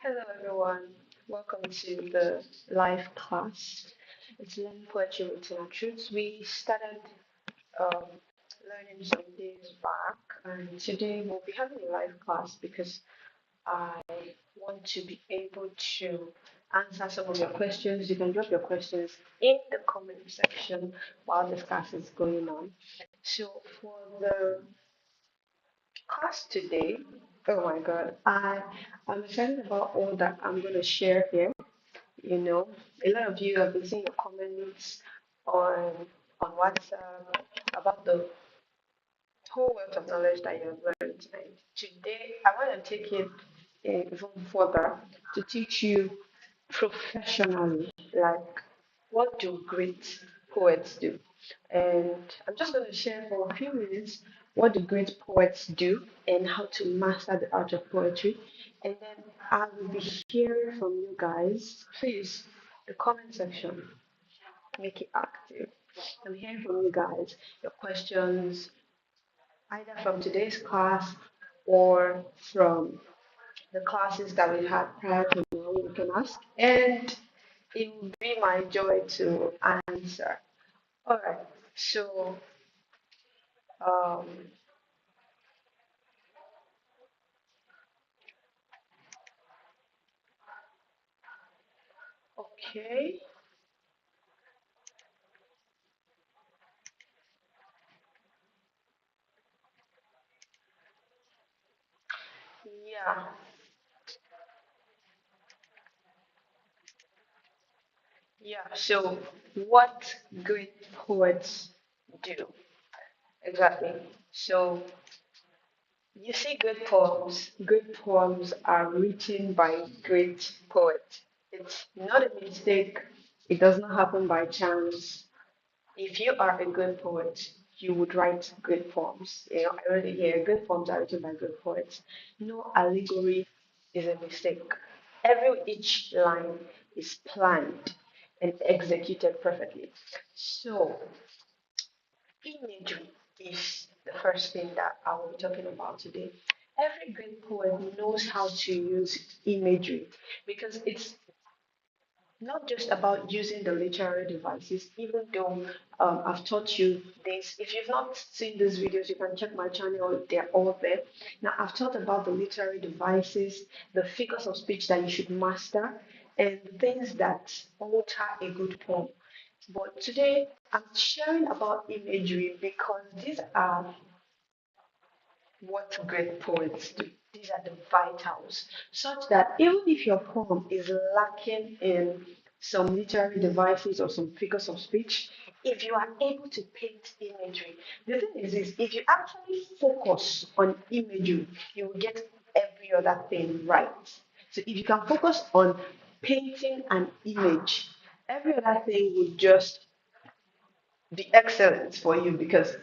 Hello, everyone. Welcome to the live class. It's Learning Poetry with Tina Truths. We started um, learning some days back, and today we'll be having a live class because I want to be able to answer some of your questions. You can drop your questions in the comment section while this class is going on. So, for the class today, oh my God, I'm excited about all that I'm going to share here. You know, a lot of you have been seeing your comments on on WhatsApp about the whole wealth of knowledge that you have learned. And today, I want to take it even further to teach you professionally, like what do great poets do? And I'm just going to share for a few minutes what do great poets do and how to master the art of poetry. And then I will be hearing from you guys. Please, the comment section, make it active. I'm hearing from you guys, your questions, either from today's class or from the classes that we had prior to now, you can ask. And it will be my joy to answer. All right. So, um, okay. Yeah. Yeah. So, what great poets do exactly? So, you see, good poems. Good poems are written by great poets. It's not a mistake. It does not happen by chance. If you are a good poet, you would write good poems. You know, I already hear good poems are written by good poets. No allegory is a mistake. Every each line is planned and executed perfectly. So, imagery is the first thing that I will be talking about today. Every great poet knows how to use imagery because it's not just about using the literary devices, even though I've taught you this. If you've not seen these videos, you can check my channel, they're all there. Now, I've taught about the literary devices, the figures of speech that you should master, and things that alter a good poem. But today, I'm sharing about imagery because these are what great poets do. These are the vitals, such that even if your poem is lacking in some literary devices or some figures of speech, if you are able to paint imagery, the thing is this, if you actually focus on imagery, you will get every other thing right. So if you can focus on painting an image, every other thing will just be excellent for you because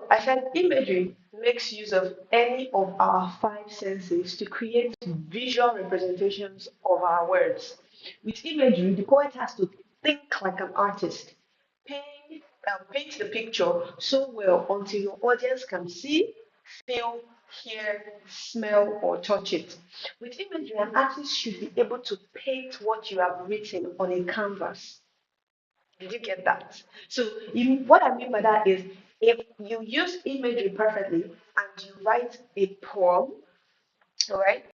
I said imagery makes use of any of our five senses to create visual representations of our words. With imagery, the poet has to think like an artist, paint, paint the picture so well until your audience can see, feel, hear, smell, or touch it. With imagery, an artist should be able to paint what you have written on a canvas. Did you get that? So, what I mean by that is if you use imagery perfectly and you write a poem, all right,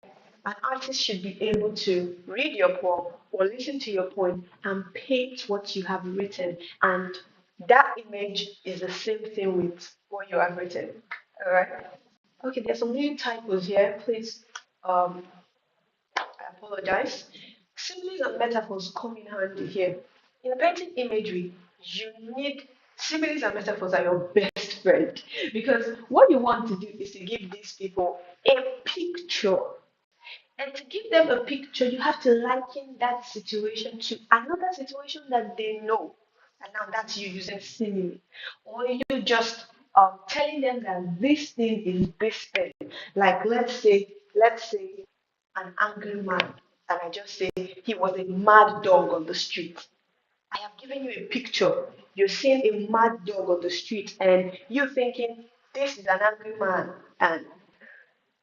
an artist should be able to read your poem or listen to your poem and paint what you have written. And that image is the same thing with what you have written. All right. Okay, there's some new typos here. Please, um, I apologize. Similes and metaphors come in handy here. In painting imagery, you need Similes and metaphors are your best friend because what you want to do is to give these people a picture. And to give them a picture, you have to liken that situation to another situation that they know. And now that's you using simile. Or you just telling them that this thing is this thing. Like let's say an angry man, and I just say he was a mad dog on the street. I have given you a picture. You're seeing a mad dog on the street, and you're thinking this is an angry man, and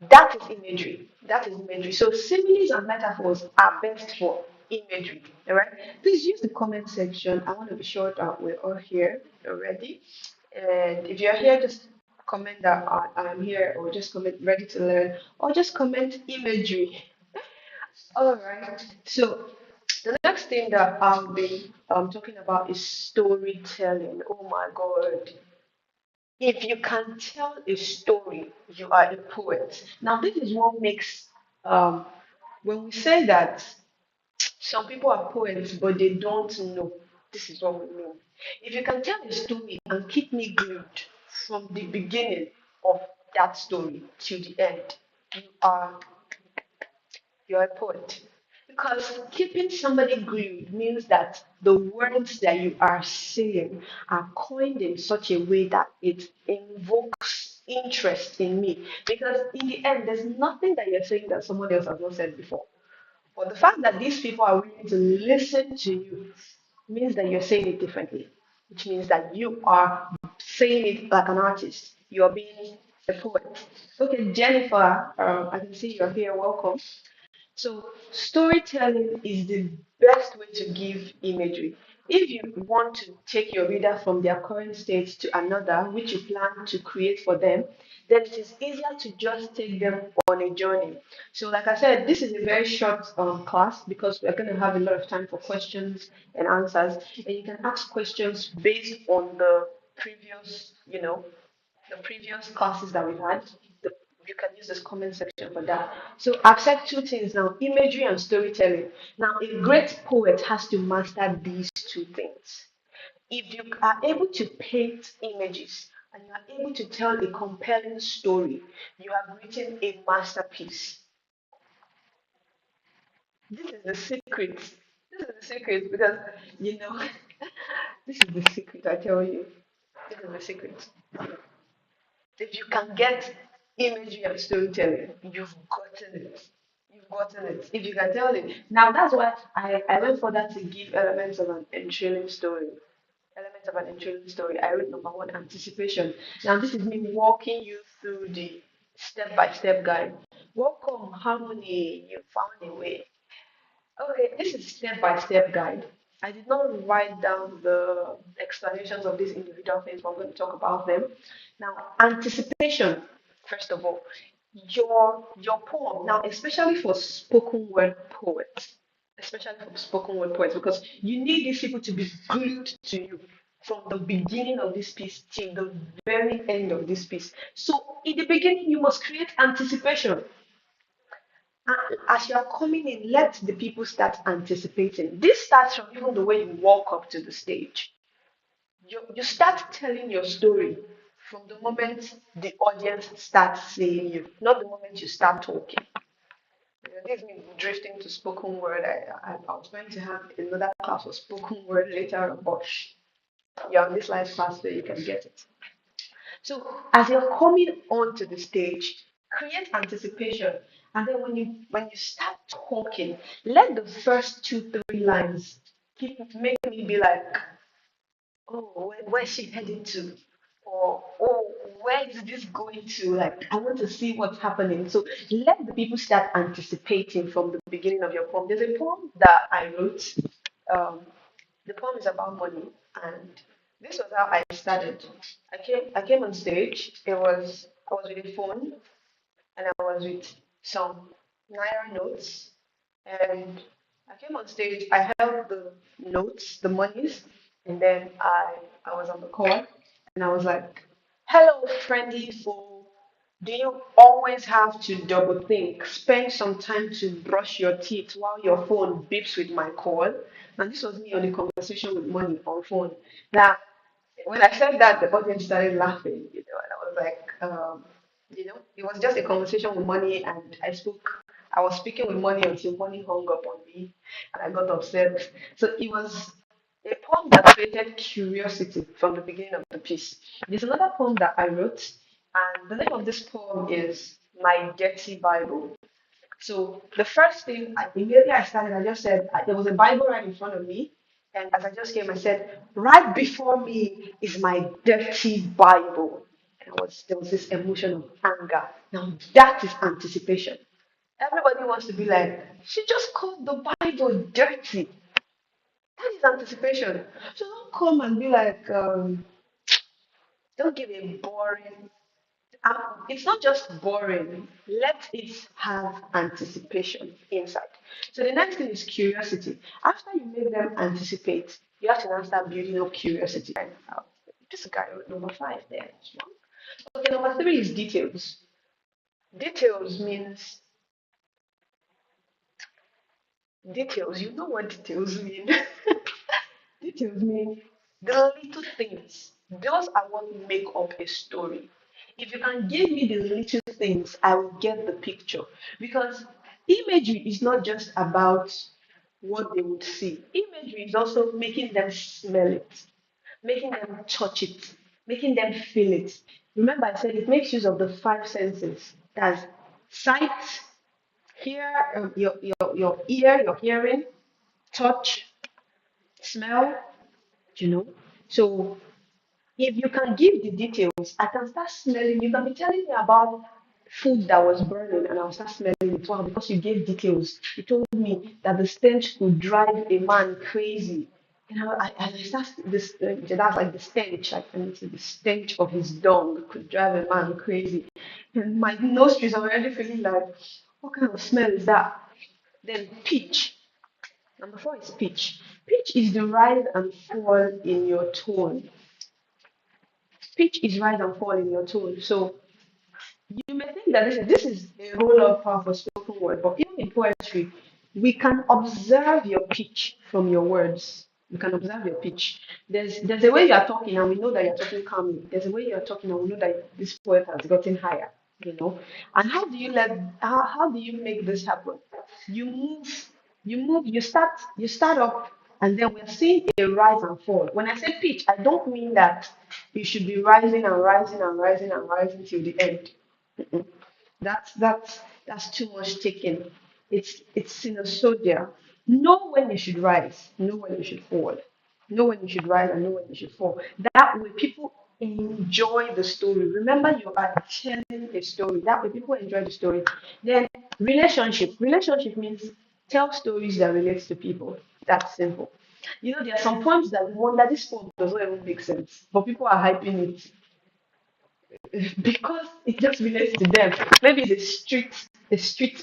that is imagery. That is imagery. So similes and metaphors are best for imagery. All right. Please use the comment section. I want to be sure that we're all here already. And if you're here, just comment that I'm here, or just comment ready to learn, or just comment imagery. All right. So the next thing that I'll be talking about is storytelling. Oh my God. If you can tell a story, you are a poet. Now, this is what makes, when we say that some people are poets, but they don't know, this is what we mean. If you can tell a story and keep me glued from the beginning of that story to the end, you are you're a poet. Because keeping somebody glued means that the words that you are saying are coined in such a way that it invokes interest in me. Because in the end, there's nothing that you're saying that someone else has not said before. But the fact that these people are willing to listen to you means that you're saying it differently, which means that you are saying it like an artist. You're being a poet. Okay, Jennifer, I can see you're here. Welcome. So, storytelling is the best way to give imagery. If you want to take your reader from their current state to another, which you plan to create for them, then it is easier to just take them on a journey. So, like I said, this is a very short class because we're going to have a lot of time for questions and answers. And you can ask questions based on the previous classes that we've had. The, you can use this comment section for that. So I've said two things now, imagery and storytelling. Now, a great poet has to master these two things. If you are able to paint images and you are able to tell a compelling story, you have written a masterpiece. This is the secret. This is the secret because, you know, this is the secret, I tell you. This is the secret. If you can get imagery and storytelling, you've gotten it. You've gotten it. If you can tell it. Now, that's why I went further to give elements of an enthralling story. Elements of an enthralling story. I wrote number one, anticipation. Now, this is me walking you through the step by step guide. Welcome, harmony. You found a way. Okay, this is step-by-step guide. I did not write down the explanations of these individual things, but I'm going to talk about them. Now, anticipation, first of all, your poem. Now, especially for spoken word poets, because you need these people to be glued to you from the beginning of this piece till the very end of this piece. So, in the beginning, you must create anticipation. As you are coming in, let the people start anticipating. This starts from even the way you walk up to the stage. You start telling your story from the moment the audience starts seeing you, not the moment you start talking. This is me drifting to spoken word. I was going to have another class of spoken word later on, but you're on this live class so you can get it. So as you're coming onto the stage, create anticipation. And then when you start talking, let the first two, three lines make me be like, oh, where's she heading to? Or oh, where is this going to? Like, I want to see what's happening. So let the people start anticipating from the beginning of your poem. There's a poem that I wrote. Um, the poem is about money, and this was how I started. I came on stage. I was with a phone, and I was with some naira notes, and I came on stage. I held the notes, the monies, and then I was on the call, and I was like, "Hello, friendly fool. Do you always have to double think? Spend some time to brush your teeth while your phone beeps with my call." And this was me on a conversation with money on phone. Now, when I said that, the audience started laughing, and I was like, it was just a conversation with money, and I was speaking with money until money hung up on me, and I got upset. So it was a poem that created curiosity from the beginning of the piece. There's another poem that I wrote, and the name of this poem is My Dirty Bible. So the first thing, immediately I started, I just said, there was a Bible right in front of me. And as I just came, I said, right before me is my dirty Bible. And there was this emotion of anger. Now that is anticipation. Everybody wants to be like, she just called the Bible dirty. That is anticipation. So don't come and be like, don't give a boring. It's not just boring. Let it have anticipation inside. So the next thing is curiosity. After you make them anticipate, you have to now start building up curiosity. And, this guy wrote number five there. It's wrong. Okay, number three is details. Details means details. You know what details mean. Details mean the little things. Those are what make up a story. If you can give me the little things, I will get the picture. Because imagery is not just about what they would see. Imagery is also making them smell it, making them touch it, making them feel it. Remember, I said it makes use of the five senses. That's sight, hear, your ear, your hearing, touch, smell, you know. So if you can give the details, I can start smelling. You can be telling me about food that was burning, and I'll start smelling it. Wow, because you gave details. You told me that the stench could drive a man crazy. I start this. That's like the stench. I can see the stench of his dung could drive a man crazy, and my nostrils are already feeling like, what kind of smell is that? Then pitch. Number four is pitch. Pitch is the rise and fall in your tone. Pitch is rise and fall in your tone. So you may think that this is a whole lot of power for spoken word, but even in poetry, we can observe your pitch from your words. We can observe your pitch. There's a way you are talking, and we know that you're talking calmly. There's a way you're talking, and we know that this poet has gotten higher. And how do you make this happen? You move, you start up, and then we're seeing a rise and fall. When I say pitch, I don't mean that you should be rising and rising and rising and rising till the end. Mm-mm. That's too much taking. It's sinusoidal. Know when you should rise, know when you should fall. Know when you should rise and know when you should fall. That way people enjoy the story. Remember, you are telling a story. That way people enjoy the story. Then relationship. Relationship means tell stories that relate to people. That's simple. There are some poems that we wonder this poem does not even make sense, but people are hyping it because it just relates to them. Maybe the street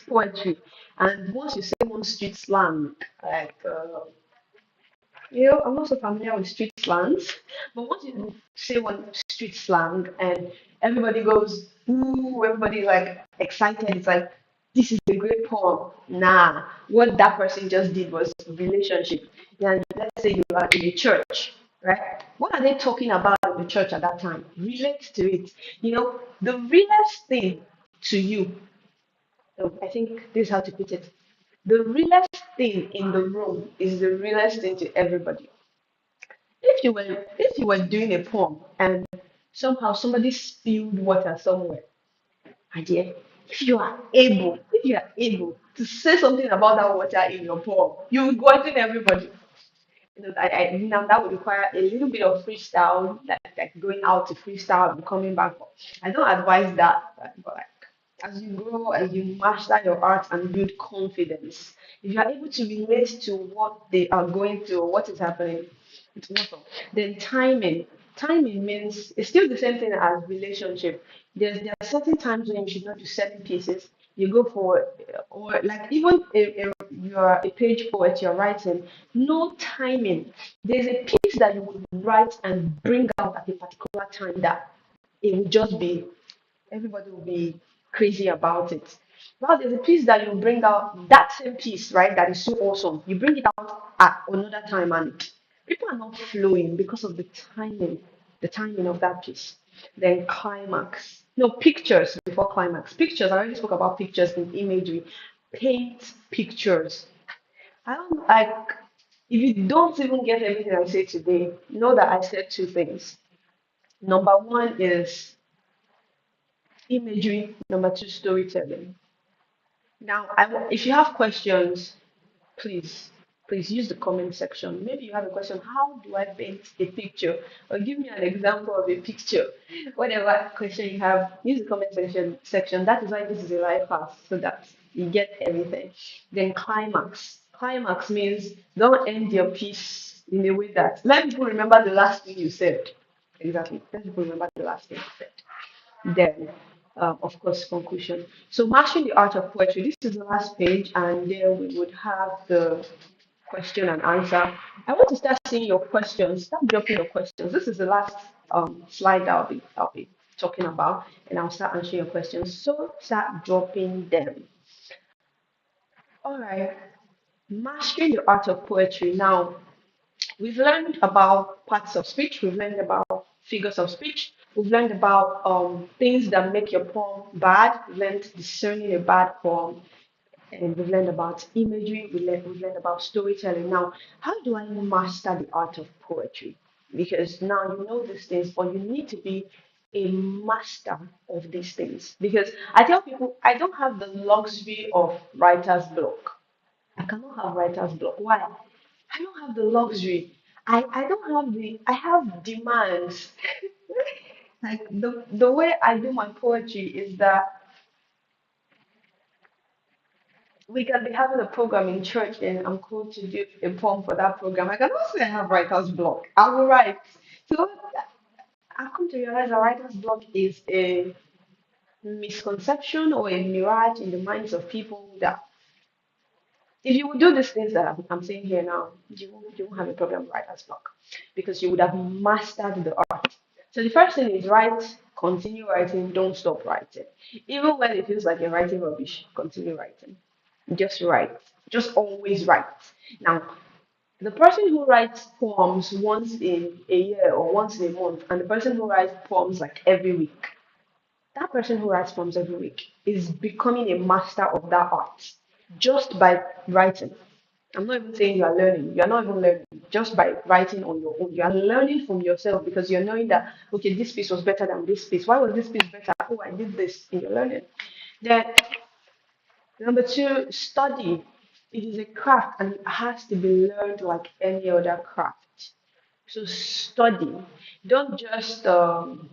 poetry. And once you say one street slang, like I'm not so familiar with street slangs, but once you say one street slang and everybody goes, ooh, everybody's like excited, it's like, this is a great poem. Nah, what that person just did was relationship. And let's say you are in a church, right? What are they talking about in the church at that time? Relate to it. The realest thing to you, I think this is how to put it. The realest thing in the room is the realest thing to everybody. If you were doing a poem and somehow somebody spilled water somewhere, idea, if you are able to say something about that water in your poem, you will entertain everybody. Now that would require a little bit of freestyle, like going out to freestyle and coming back. I don't advise that, but like as you grow, as you master your art and build confidence, if you are able to relate to what they are going through or what is happening, it's awesome. Then timing. Timing means it's still the same thing as relationship. There are certain times when you should not do certain pieces. You go for or like even if you're a page poet, you're writing, no timing. There's a piece that you would write and bring out at a particular time that it would just be everybody will be crazy about it. Now there's a piece that you bring out, that same piece, right? That is so awesome. You bring it out at another time and people are not flowing because of the timing. the timing of that piece. Then climax. No, pictures before climax. Pictures, I already spoke about pictures in imagery. Paint pictures. I don't like, if you don't even get everything I say today, know that I said two things. Number one is imagery, number two, storytelling. Now, if you have questions, please, please use the comment section. Maybe you have a question, how do I paint a picture? Or give me an example of a picture. Whatever question you have, use the comment section. That is why this is a live class, so that you get everything. Then climax. Climax means don't end your piece in a way that let people remember the last thing you said. Exactly. Let people remember the last thing you said. Then, of course, conclusion. So, mastering the art of poetry. This is the last page, and then we would have the question and answer. I want to start seeing your questions. Start dropping your questions. This is the last slide that I'll be talking about, and I'll start answering your questions. So, start dropping them. All right. Mastering the art of poetry. Now, we've learned about parts of speech, we've learned about figures of speech, we've learned about things that make your poem bad, we've learned discerning a bad poem, and we've learned about imagery, we've learned about storytelling. Now, how do I master the art of poetry? Because now you know these things, but you need to be a master of these things. Because I tell people I don't have the luxury of writer's block. I cannot have writer's block. Why? I don't have the luxury. I don't have I have demands. Like the way I do my poetry is that we can be having a program in church and I'm called to do a poem for that program. I cannot say I have writer's block. I will write. So I've come to realize that writer's block is a misconception or a mirage in the minds of people that if you would do these things that I'm saying here now, you won't have a problem with writer's block because you would have mastered the art. So the first thing is write, continue writing, don't stop writing. Even when it feels like you're writing rubbish, continue writing. Just write. Just always write. Now, the person who writes poems once in a year or once in a month, and the person who writes poems like every week, that person who writes poems every week is becoming a master of that art just by writing. I'm not even saying you are learning. You are not even learning just by writing on your own. You are learning from yourself because you're knowing that, okay, this piece was better than this piece. Why was this piece better? Oh, I did this in your learning. Then, number two, study. It is a craft and it has to be learned like any other craft. So, study. Don't just don't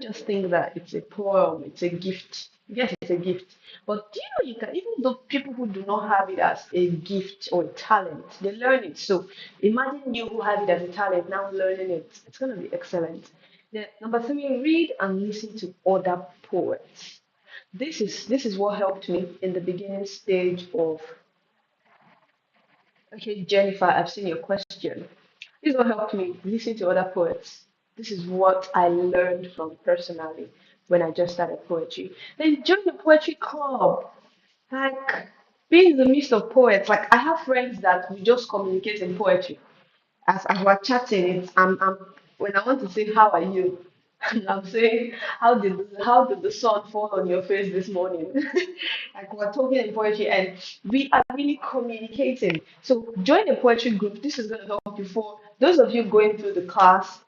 just think that it's a poem, it's a gift. Yes, it's a gift. But do you know you can, even though people who do not have it as a gift or a talent, they learn it. So imagine you who have it as a talent now learning it. It's going to be excellent. Then, number three, read and listen to other poets. This is what helped me in the beginning stage of. Okay, Jennifer, I've seen your question. This is what helped me listen to other poets. This is what I learned from personally when I just started poetry. Then join the poetry club. Like being in the midst of poets. Like I have friends that we just communicate in poetry as we're chatting, it's I'm when I want to say how are you, and I'm saying how did the sun fall on your face this morning? Like we're talking in poetry and we are really communicating. So join the poetry group. This is going to help you for those of you going through the class.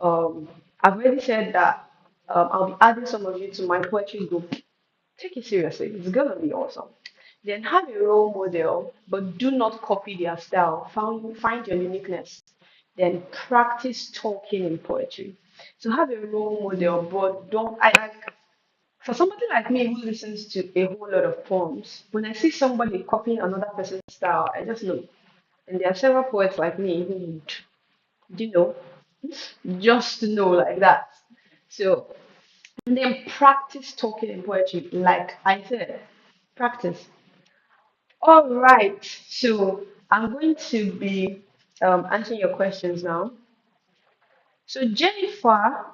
Um, I've already said that I'll be adding some of you to my poetry group. Take it seriously. It's gonna be awesome. Then have a role model, but do not copy their style. Find your uniqueness. Then practice talking in poetry. So have a role model, but don't. I like for somebody like me who listens to a whole lot of poems. When I see somebody copying another person's style, I just know. And there are several poets like me who would, you know, just know like that. So and then practice talking in poetry, like I said, practice. All right, so I'm going to be answering your questions now. So Jennifer,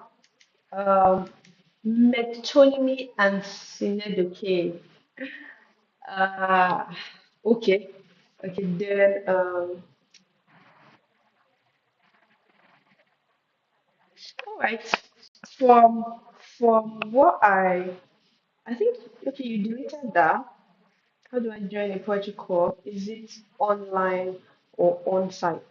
um, metonymy and synecdoche. Uh, okay, okay. Then All right. From from what I think okay, you deleted that. How do I join a poetry club? Is it online or on-site?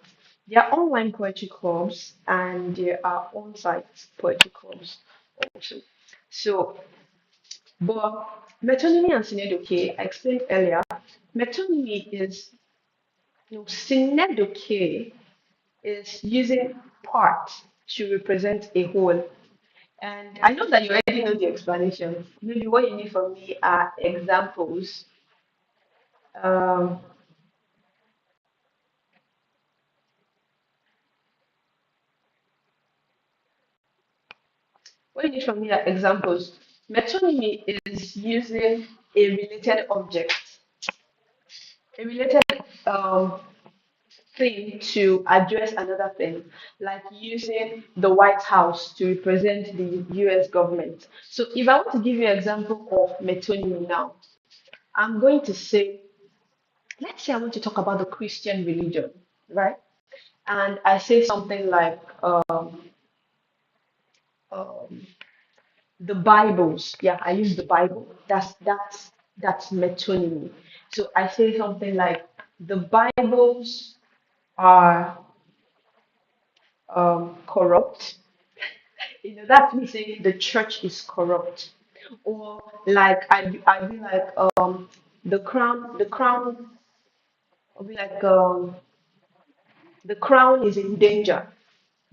There are online poetry clubs and there are on-site poetry clubs also. So, but metonymy and synedoche, I explained earlier, metonymy is, synedoche is using part to represent a whole. And I know that you already know the explanation. Maybe what you need from me are examples. Um, what you need from me are examples. Metonymy is using a related object, a related um, thing to address another thing, like using the White House to represent the US government. So if I want to give you an example of metonymy now, I'm going to say, let's say I want to talk about the Christian religion, right? And I say something like um, the Bibles. Yeah, I use the Bible. That's metonymy. So I say something like the Bibles are corrupt. That's me saying the church is corrupt. Or like I be like the crown I'll be like the crown is in danger.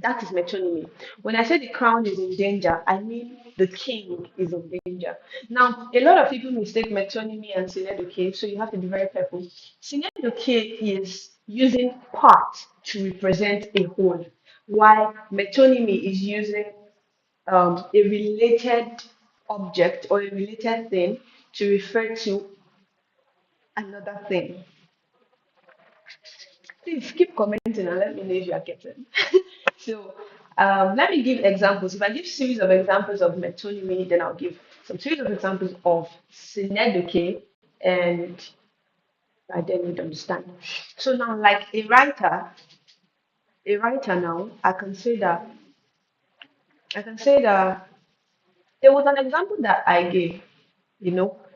That is metonymy. When I say the crown is in danger, I mean the king is in danger. Now, a lot of people mistake metonymy and synedoche, so you have to be very careful. Synedoche is using part to represent a whole, while metonymy is using a related object or a related thing to refer to another thing. Please keep commenting and let me know if you are getting. So let me give examples. If I give series of examples of metonymy, then I'll give some series of examples of synedoche, and I then you'd understand. So now, like a writer now, I can say that there was an example that I gave.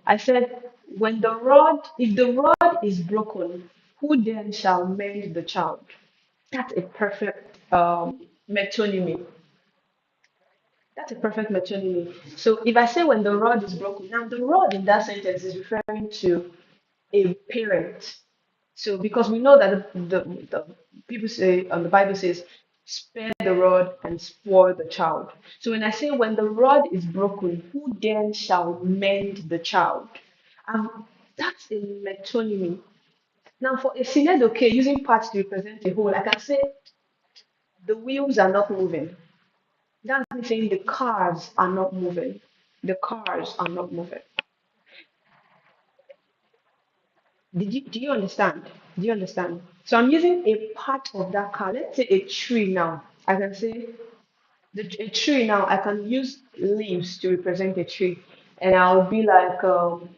I said, if the rod is broken, who then shall mend the child? That's a perfect metonymy. That's a perfect metonymy. So if I say when the rod is broken, now the rod in that sentence is referring to a parent. So because we know that the people say, and the Bible says, spare the rod and spoil the child. So when I say when the rod is broken, who then shall mend the child? That's a metonymy. Now for a synodoke, using parts to represent a whole, I can say the wheels are not moving. That's me saying the cars are not moving. The cars are not moving. Do you understand? Do you understand? So I'm using a part of that car. Let's say a tree now. I can say a tree now. I can use leaves to represent a tree, and I'll be like um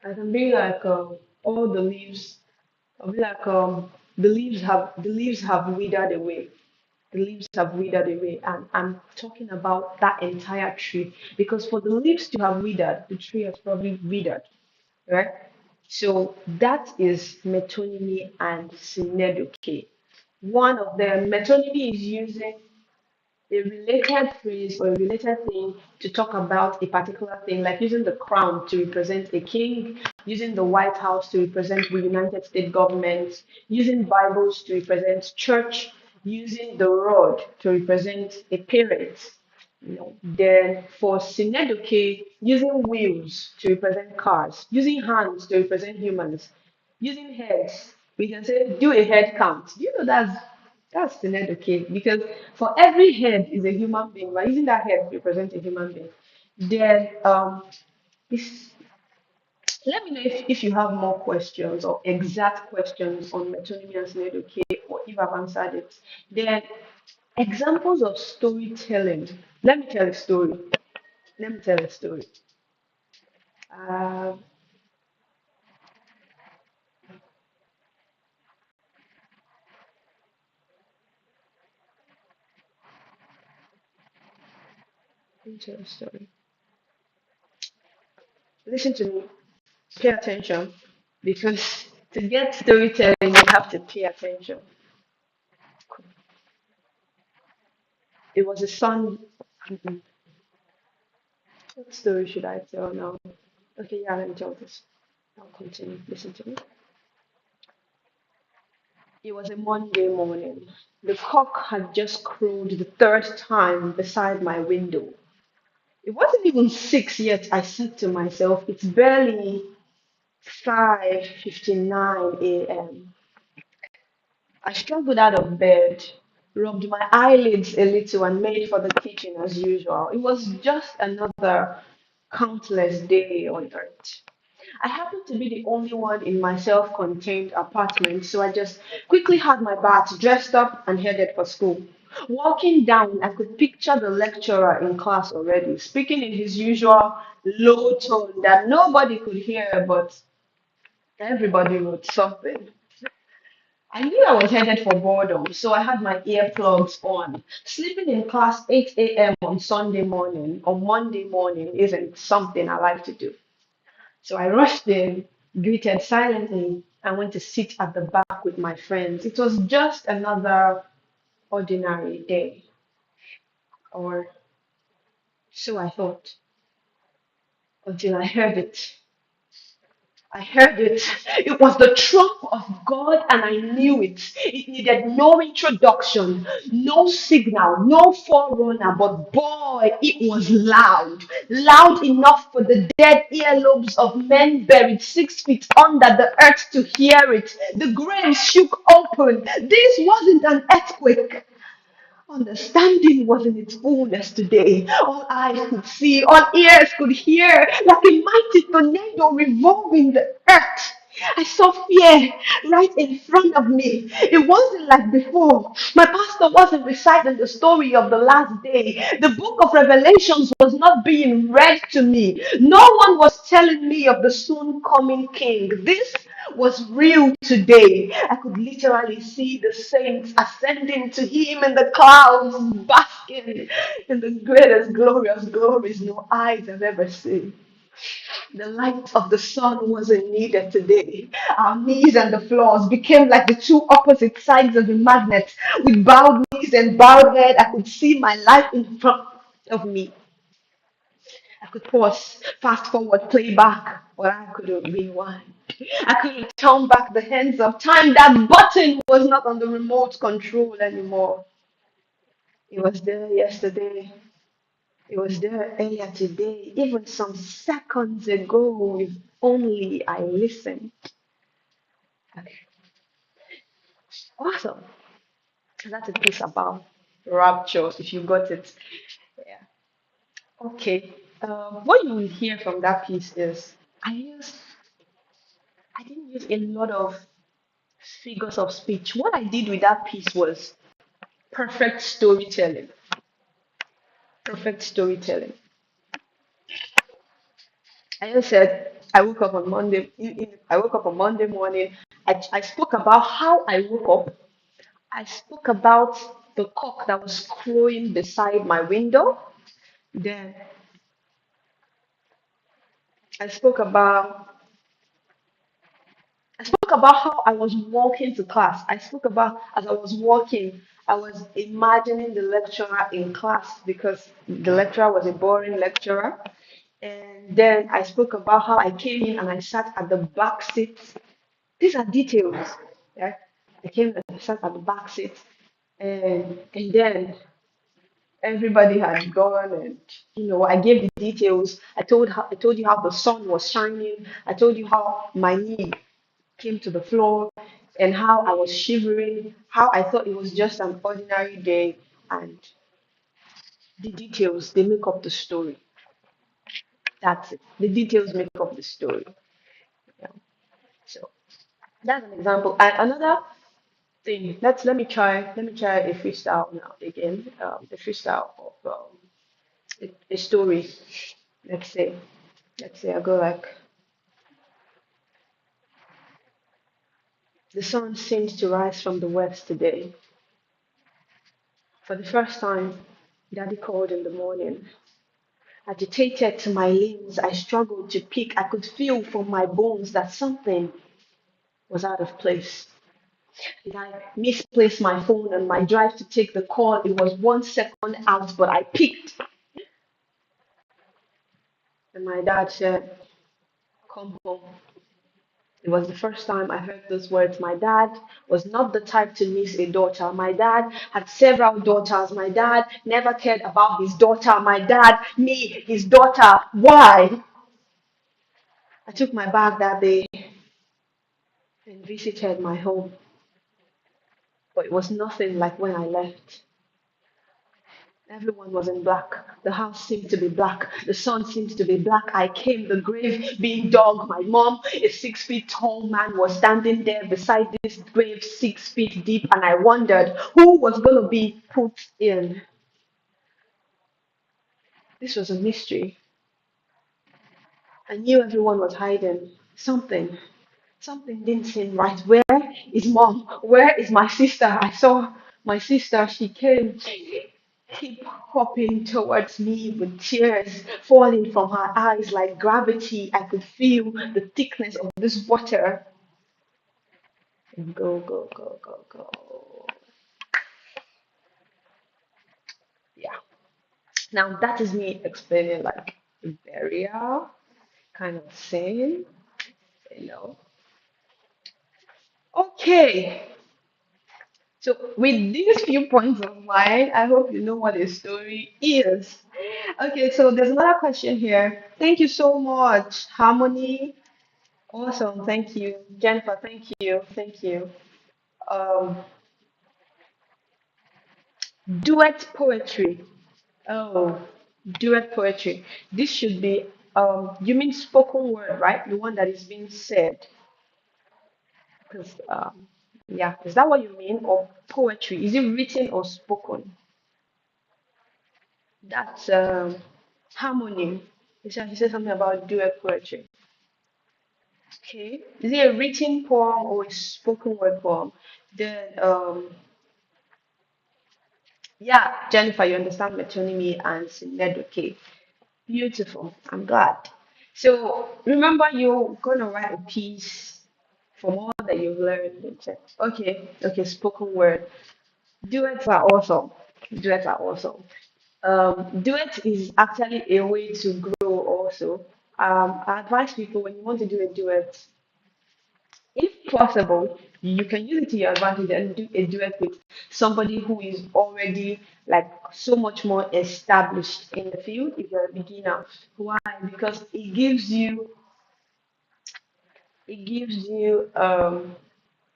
I can be like all the leaves. I'll be like the leaves have withered away. The leaves have withered away, and I'm talking about that entire tree because for the leaves to have withered, the tree has probably withered, right? So that is metonymy and synedoche. One of them, metonymy is using a related phrase or a related thing to talk about a particular thing, like using the crown to represent a king, using the White House to represent the United States government, using Bibles to represent church, using the rod to represent a parent. Then for synedoche, using wheels to represent cars, using hands to represent humans, using heads, we can say do a head count. Do you know that's synedoche? Because for every head is a human being. We're using that head to represent a human being. Then this, let me know if you have more questions or exact questions on metonymy and synedoche, or if I've answered it. Then examples of storytelling. Let me tell a story. Let me tell a story. Uh, into a story. Listen to me. Pay attention because to get storytelling, you have to pay attention. It was a son. Mhm. What story should I tell now? Okay, yeah, let me tell this. I'll continue. Listen to me. It was a Monday morning. The cock had just crowed the third time beside my window. It wasn't even six yet. I said to myself, it's barely 5:59 a.m. I struggled out of bed, rubbed my eyelids a little, and made for the kitchen as usual. It was just another countless day on earth. I happened to be the only one in my self contained apartment, so I just quickly had my bath, dressed up, and headed for school. Walking down, I could picture the lecturer in class already, speaking in his usual low tone that nobody could hear, but everybody wrote something. I knew I was headed for boredom, so I had my earplugs on. Sleeping in class 8 a.m. on Sunday morning or Monday morning isn't something I like to do. So I rushed in, greeted silently, and went to sit at the back with my friends. It was just another ordinary day, or so I thought, until I heard it. I heard it. It was the trump of God, and I knew it. It needed no introduction, no signal, no forerunner, but boy, it was loud. Loud enough for the dead earlobes of men buried 6 feet under the earth to hear it. The grave shook open. This wasn't an earthquake. Understanding was in its fullness today. All eyes could see, all ears could hear, like a mighty tornado revolving the earth. I saw fear right in front of me. It wasn't like before. My pastor wasn't reciting the story of the last day. The book of Revelations was not being read to me. No one was telling me of the soon coming king. This was real today. I could literally see the saints ascending to him in the clouds, basking in the greatest glorious glories no eyes have ever seen. The light of the sun wasn't needed today. Our knees and the floors became like the two opposite sides of a magnet. With bowed knees and bowed head, I could see my life in front of me. I could pause, fast forward, play back, but I couldn't rewind. I couldn't turn back the hands of time. That button was not on the remote control anymore. It was there yesterday. It was there earlier today, even some seconds ago, if only I listened. Okay. Awesome. So that's a piece about rapture, if you got it. Yeah. Okay. What you will hear from that piece is I didn't use a lot of figures of speech. What I did with that piece was perfect storytelling. Perfect storytelling. I just said I woke up on Monday. I woke up on Monday morning. I spoke about how I woke up. I spoke about the cock that was crowing beside my window. Then I spoke about I spoke about how I was walking to class. I spoke about as I was walking, I was imagining the lecturer in class because the lecturer was a boring lecturer. And then I spoke about how I came in and I sat at the back seat. These are details. Yeah. I came and I sat at the back seat. And then everybody had gone and I gave the details. I told you how the sun was shining. I told you how my knee came to the floor and how I was shivering, how I thought it was just an ordinary day, and the details they make up the story. That's it. The details make up the story. Yeah. So that's an example. And another thing, let me try a freestyle now again. A freestyle of a story. Let's say let's say I go like the sun seems to rise from the west today. For the first time, Daddy called in the morning. agitated to my limbs. I struggled to pick. I could feel from my bones that something was out of place. Did I misplace my phone on my drive to take the call? It was 1 second out, but I picked. And my dad said, "Come home." It was the first time I heard those words. My dad was not the type to miss a daughter. My dad had several daughters. My dad never cared about his daughter. My dad, me, his daughter. Why? I took my bag that day and visited my home, but it was nothing like when I left. Everyone was in black. The house seemed to be black. The sun seemed to be black. I came, the grave being dug. My mom, a 6 feet tall man, was standing there beside this grave, 6 feet deep, and I wondered who was going to be put in. This was a mystery. I knew everyone was hiding something. Something didn't seem right. Where is mom? Where is my sister? I saw my sister. She came hip hopping towards me with tears falling from her eyes like gravity. I could feel the thickness of this water. Go, go, go, go, go. Yeah. Now that is me explaining like burial kind of thing, you know. Okay. So with these few points of mine, I hope you know what a story is. Okay, so there's another question here. Thank you so much, Harmony. Awesome, thank you. Jennifer, thank you. Thank you. Um, duet poetry. Oh, duet poetry. This should be you mean spoken word, right? The one that is being said. Because yeah, is that what you mean? Or poetry? Is it written or spoken? That's harmony. He said something about duet poetry. Okay. Is it a written poem or a spoken word poem? Then yeah, Jennifer, you understand metonymy and synonym. Okay. Beautiful. I'm glad. So remember you're gonna write a piece from all that you've learned. Okay, okay, spoken word. Duets are awesome. Duets are awesome. Duet is actually a way to grow also. I advise people when you want to do a duet, if possible, you can use it to your advantage and do a duet with somebody who is already like so much more established in the field if you're a beginner. Why? Because it gives you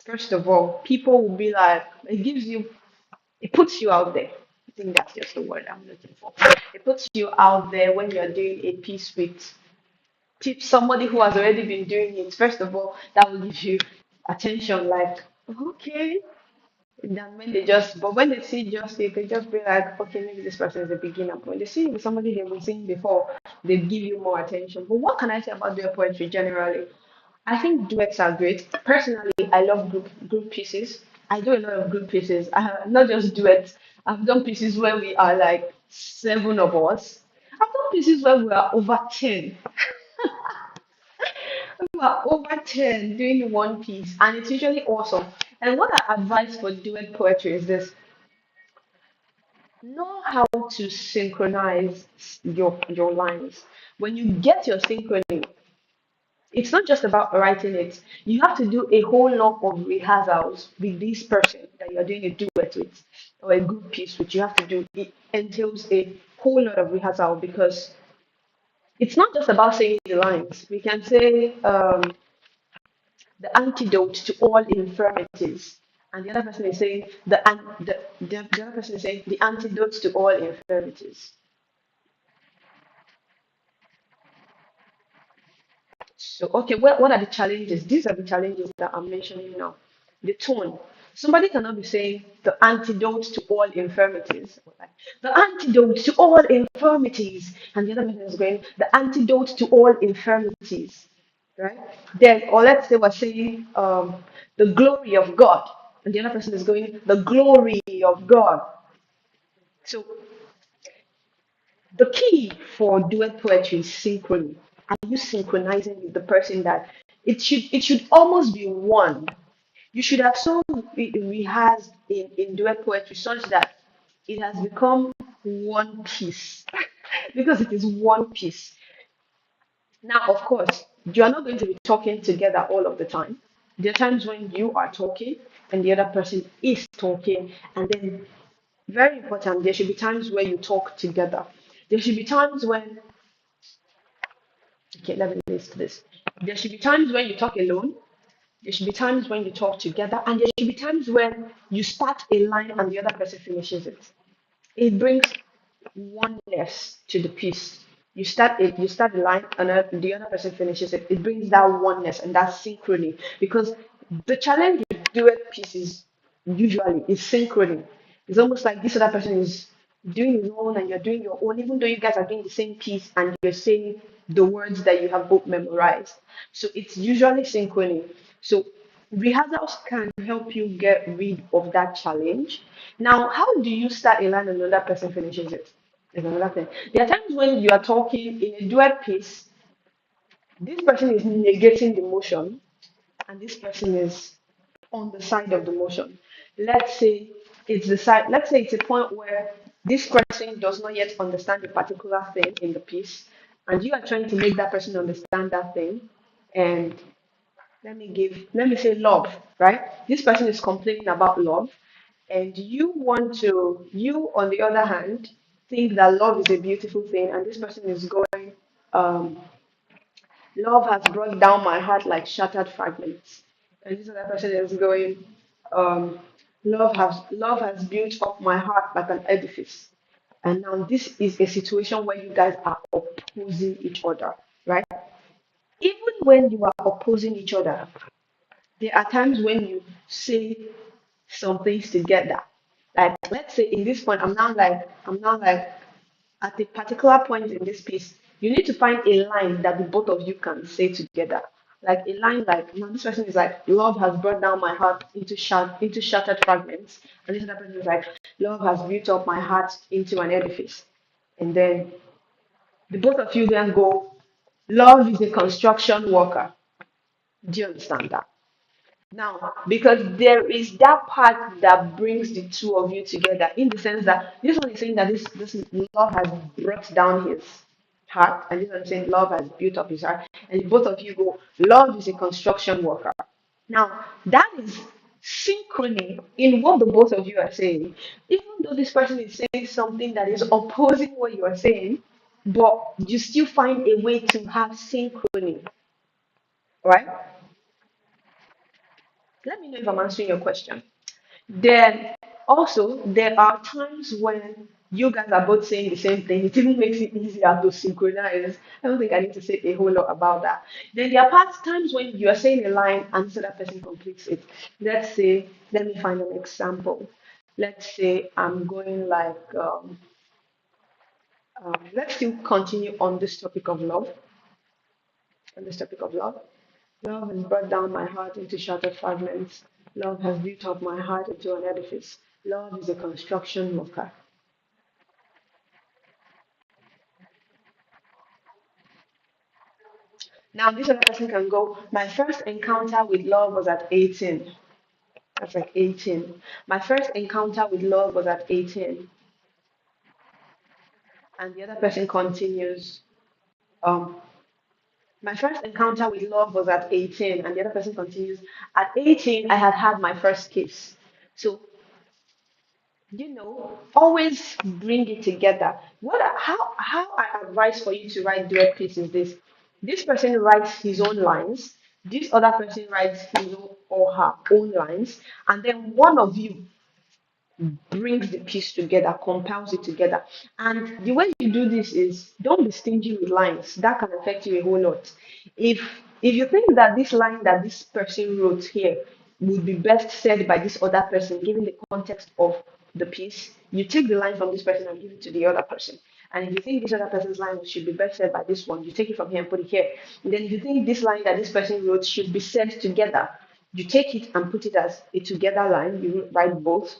first of all, people will be like it puts you out there. I think that's just the word I'm looking for. It puts you out there when you're doing a piece with somebody who has already been doing it. First of all, that will give you attention, like, okay. Than when they just, but when they see just it, they just be like, okay, maybe this person is a beginner. But when they see you with somebody they've been seeing before, they give you more attention. But what can I say about duet poetry generally? I think duets are great. Personally, I love group pieces. I do a lot of group pieces. I have not just duets. I've done pieces where we are like seven of us. I've done pieces where we are over 10. We are over 10 doing one piece, and it's usually awesome. And what I advise for duet poetry is this: know how to synchronize your lines. When you get your synchrony, it's not just about writing it. You have to do a whole lot of rehearsals with this person that you're doing a duet with or a group piece which you have to do. It entails a whole lot of rehearsal because it's not just about saying the lines. We can say the antidote to all infirmities. And the other person is saying the other person is saying the antidote to all infirmities. So, okay, what are the challenges? These are the challenges that I'm mentioning now. The tone. Somebody cannot be saying the antidote to all infirmities. Like, the antidote to all infirmities. And the other person is going, the antidote to all infirmities. Right? Then, or let's say we're saying the glory of God. And the other person is going, the glory of God. So The key for duet poetry is synchrony. Are you synchronizing with the person that it should almost be one? You should have so rehearsed in duet poetry such that it has become one piece because it is one piece. Now, of course, you are not going to be talking together all of the time. There are times when you are talking and the other person is talking, and then very important, there should be times where you talk together. There should be times when, okay, let me list this. There should be times when you talk alone. There should be times when you talk together, and there should be times when you start a line and the other person finishes it. It brings oneness to the piece. You start the line, and the other person finishes it. It brings that oneness and that synchrony. Because the challenge with duet pieces usually is synchrony. It's almost like this other person is doing his own and you're doing your own, even though you guys are doing the same piece and you're saying the words that you have both memorized. So it's usually synchrony. So rehearsals can help you get rid of that challenge. Now, how do you start a line and another person finishes it? Is another thing. There are times when you are talking in a duet piece, this person is negating the motion, and this person is on the side of the motion. Let's say let's say it's a point where this person does not yet understand a particular thing in the piece, and you are trying to make that person understand that thing. And let me say love, right? This person is complaining about love, and you on the other hand, think that love is a beautiful thing, and this person is going, um, love has brought down my heart like shattered fragments. And this other person is going, um, love has built up my heart like an edifice. And now this is a situation where you guys are opposing each other, right? Even when you are opposing each other, there are times when you say some things together. Like let's say in this point, I'm now like at a particular point in this piece, you need to find a line that the both of you can say together. Like a line like, now this person is like, love has brought down my heart into shattered fragments. And this other person is like, love has built up my heart into an edifice. And then the both of you then go, love is a construction worker. Do you understand that? Now, because there is that part that brings the two of you together, in the sense that this one is saying that this love has brought down his heart, and this one is saying love has built up his heart, and both of you go, love is a construction worker. Now, that is synchrony in what the both of you are saying, even though this person is saying something that is opposing what you are saying, but you still find a way to have synchrony, right? Let me know if I'm answering your question. Then also there are times when you guys are both saying the same thing. It even makes it easier to synchronize. I don't think I need to say a whole lot about that. Then there are times when you are saying a line and the other person completes it. Let's say, let me find an example. Let's say I'm going like, let's still continue on this topic of love. On this topic of love. Love has brought down my heart into shattered fragments. Love has built up my heart into an edifice. Love is a construction worker. Now, this other person can go, my first encounter with love was at 18. That's like 18. My first encounter with love was at 18. And the other person continues, um, my first encounter with love was at 18. And the other person continues, at 18, I had had my first kiss. So always bring it together. How I advise for you to write duet piece is this. This person writes his own lines, this other person writes his own or her own lines, and then one of you brings the piece together, compiles it together. And the way you do this is, don't be stingy with lines. That can affect you a whole lot. If if you think that this line that this person wrote here would be best said by this other person, given the context of the piece, you take the line from this person and give it to the other person. And if you think this other person's line should be best said by this one, you take it from here and put it here. And then if you think this line that this person wrote should be said together, you take it and put it as a together line. You write both,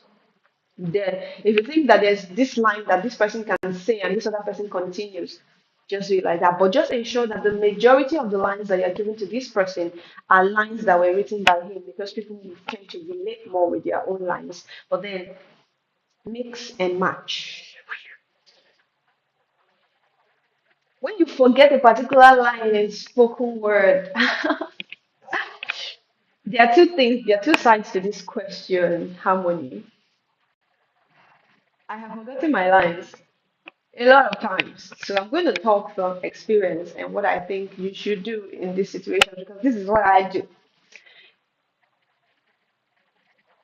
Then, if you think that there's this line that this person can say and this other person continues, just do it like that. But just ensure that the majority of the lines that you're giving to this person are lines that were written by him because people tend to relate more with their own lines. But then mix and match. When you forget a particular line in spoken word, there are two things, there are two sides to this question, harmony. I have forgotten my lines a lot of times. So I'm going to talk from experience and what I think you should do in this situation because this is what I do.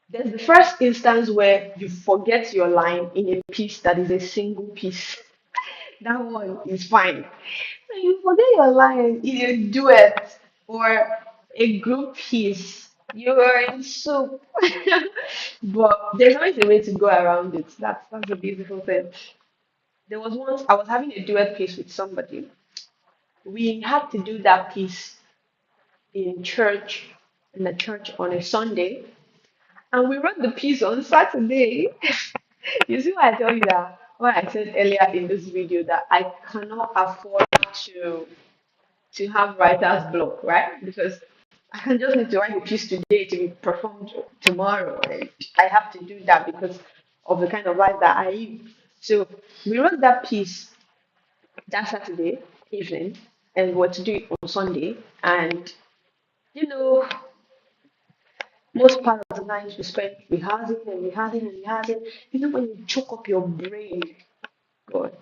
There's the first instance where you forget your line in a piece that is a single piece. That one is fine. So you forget your line in a duet or a group piece. You are in soup. But there's always a way to go around it. That's a beautiful thing. There was once I was having a duet piece with somebody. We had to do that piece in church, in the church on a Sunday, and we wrote the piece on Saturday. You see why I tell you that? What I said earlier in this video that I cannot afford to have writer's block, right? Because I can just need to write a piece today to be performed tomorrow, and I have to do that because of the kind of life that I live. So we wrote that piece that Saturday evening, and we were to do it on Sunday. And you know, most part of the night we spent rehearsing and rehearsing and rehearsing. You know, when you choke up your brain, God,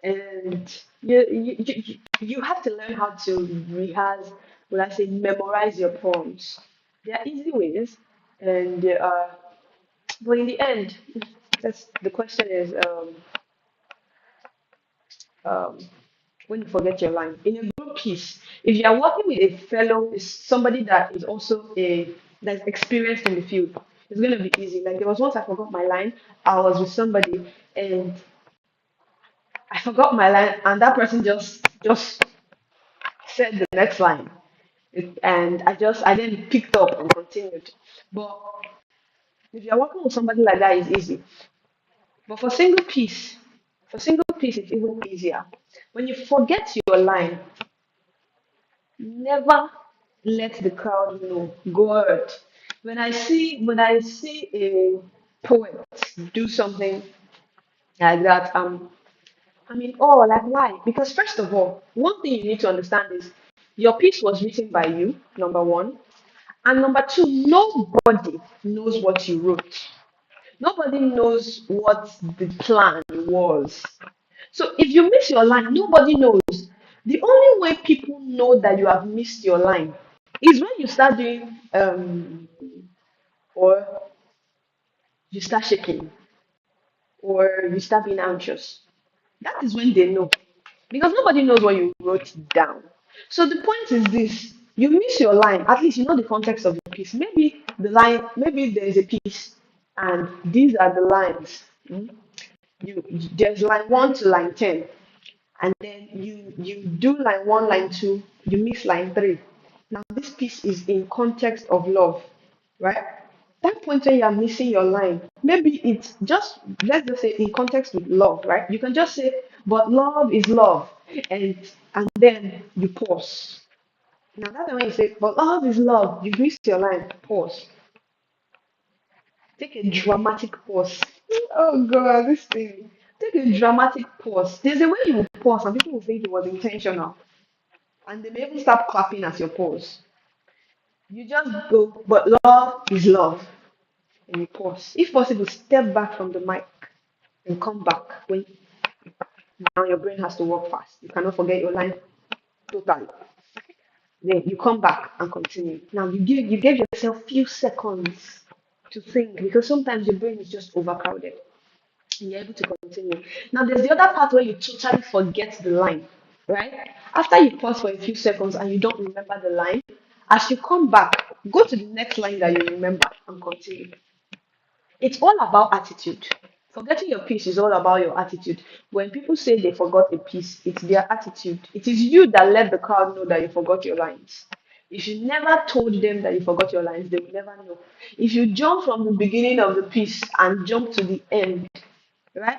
and you have to learn how to rehearse, when I say memorize your poems. There are easy ways, and there are, but in the end, that's the question is um, when you forget your line in a group piece. If you are working with a fellow, is somebody that is also a that's experienced in the field, it's gonna be easy. Like there was once I forgot my line. I was with somebody and I forgot my line, and that person just said the next line. And I then picked up and continued. But if you're working with somebody like that, it's easy. But for single piece, it's even easier. When you forget your line, never let the crowd know. God, when I see a poet do something like that, I mean, oh, like why? Because first of all, one thing you need to understand is your piece was written by you, number one, and number two, nobody knows what you wrote. Nobody knows what the plan was. So if you miss your line, nobody knows. The only way people know that you have missed your line is when you start doing or you start shaking or you start being anxious. That is when they know. Because nobody knows what you wrote down. So the point is this: you miss your line, at least you know the context of the piece. Maybe the line, maybe there is a piece, and these are the lines. You there's line 1 to line 10, and then you do line 1, line 2, you miss line 3. Now this piece is in context of love, right? That point where you are missing your line, maybe it's just, let's just say in context with love, right? You can just say, but love is love, and then you pause. Now that's when you say, but love is love, you missed your line, pause. Take a dramatic pause. Oh god, this thing. Take a dramatic pause. There's a way you will pause, and people will think it was intentional. And they may even start clapping at your pause. You just go, but love is love. And you pause. If possible, step back from the mic and come back when now your brain has to work fast. You cannot forget your line totally. Then you come back and continue. Now you give yourself few seconds to think because sometimes your brain is just overcrowded. And you're able to continue. Now there's the other part where you totally forget the line, right? After you pause for a few seconds and you don't remember the line, as you come back, go to the next line that you remember and continue. It's all about attitude. Forgetting your piece is all about your attitude. When people say they forgot a piece, it's their attitude. It is you that let the crowd know that you forgot your lines. If you never told them that you forgot your lines, they will never know. If you jump from the beginning of the piece and jump to the end, right,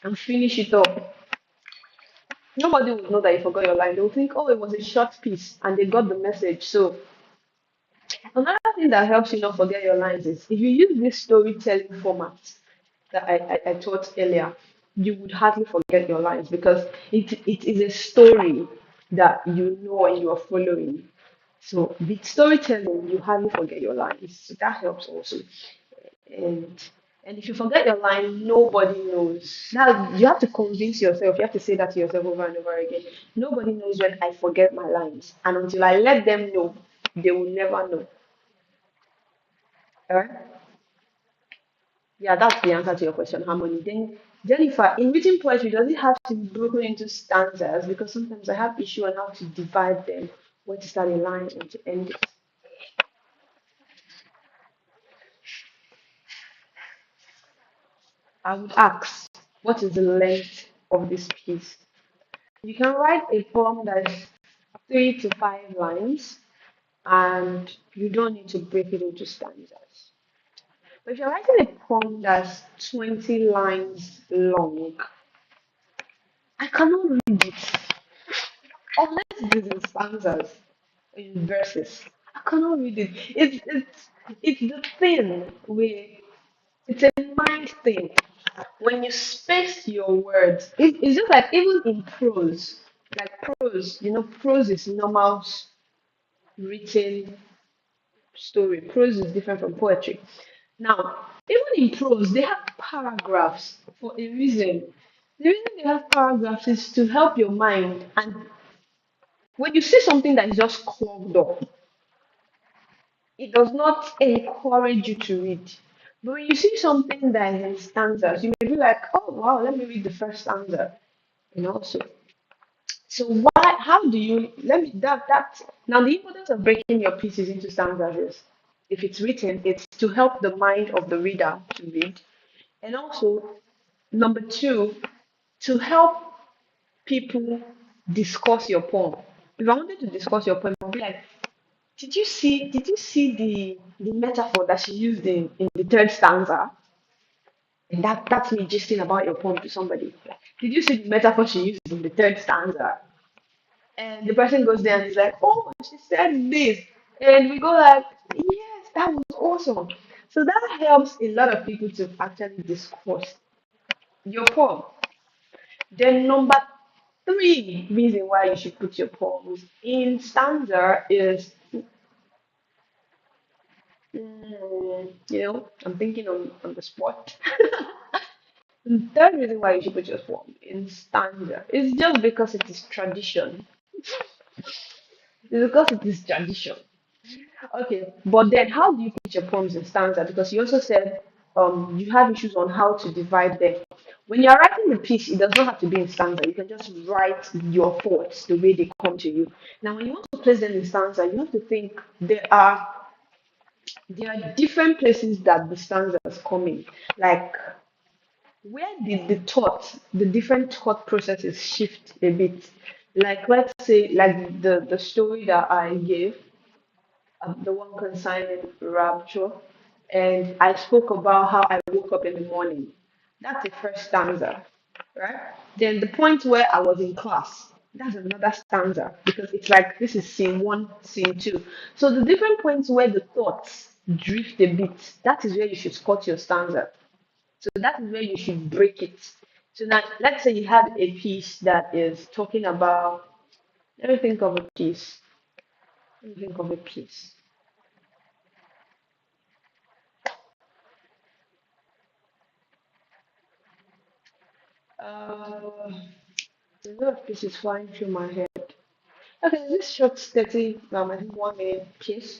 and finish it up, nobody will know that you forgot your line. They will think, oh, it was a short piece and they got the message. So another thing that helps you not forget your lines is if you use this storytelling format that I taught earlier, you would hardly forget your lines because it is a story that you know and you are following. So with storytelling, you hardly forget your lines. So that helps also. And and if you forget your line, nobody knows. Now you have to convince yourself. You have to say that to yourself over and over again. Nobody knows when I forget my lines, and until I let them know, they will never know. All right? Yeah, that's the answer to your question, Harmony. Then Jennifer, in written poetry, does it have to be broken into stanzas? Because sometimes I have issue on how to divide them, when to start a line and to end it. I would ask, what is the length of this piece? You can write a poem that's 3 to 5 lines, and you don't need to break it into stanzas. But if you're writing a poem that's 20 lines long, I cannot read it unless it is in stanzas, in verses. I cannot read it. It's the thing where it's a mind thing. When you space your words, it's just like even in prose, like prose, prose is normal written story. Prose is different from poetry. Now, even in prose, they have paragraphs for a reason. The reason they have paragraphs is to help your mind. And when you see something that is just clogged up, it does not encourage you to read. But when you see something that is in stanzas, you may be like, oh wow, let me read the first stanza. So why how do you let me that now the importance of breaking your pieces into stanzas is if it's written, it's to help the mind of the reader to read. And also number two, to help people discuss your poem. If I wanted to discuss your poem, I'll be like, did you see the metaphor that she used in the third stanza? And that's me gisting about your poem to somebody. Like, did you see the metaphor she used in the third stanza? And the person goes there and is like, oh, she said this. And we go like, yes, that was awesome. So that helps a lot of people to actually discuss your poem. Then number three reason why you should put your poems in stanza is, I'm thinking on the spot. The third reason why you should put your poem in stanza is just because it is tradition. It's because it is tradition. Okay, but then how do you put your poems in stanza? Because you also said you have issues on how to divide them. When you're writing the piece, it does not have to be in stanza. You can just write your thoughts the way they come to you. Now, when you want to place them in stanza, you have to think there are different places that the stanzas come in. Like where did the different thought processes shift a bit? Like let's say, like the story that I gave, the one concerning rapture, and I spoke about how I woke up in the morning. That's the first stanza, right? Then the point where I was in class, that's another stanza because it's like this is scene one, scene two. So the different points where the thoughts drift a bit, that is where you should cut your stanza. So that is where you should break it. So now, let's say you had a piece that is talking about. Let me think of a piece. Let me think of a piece. Uh, a lot of pieces flying through my head. Okay, this short, 30, I think 1 minute piece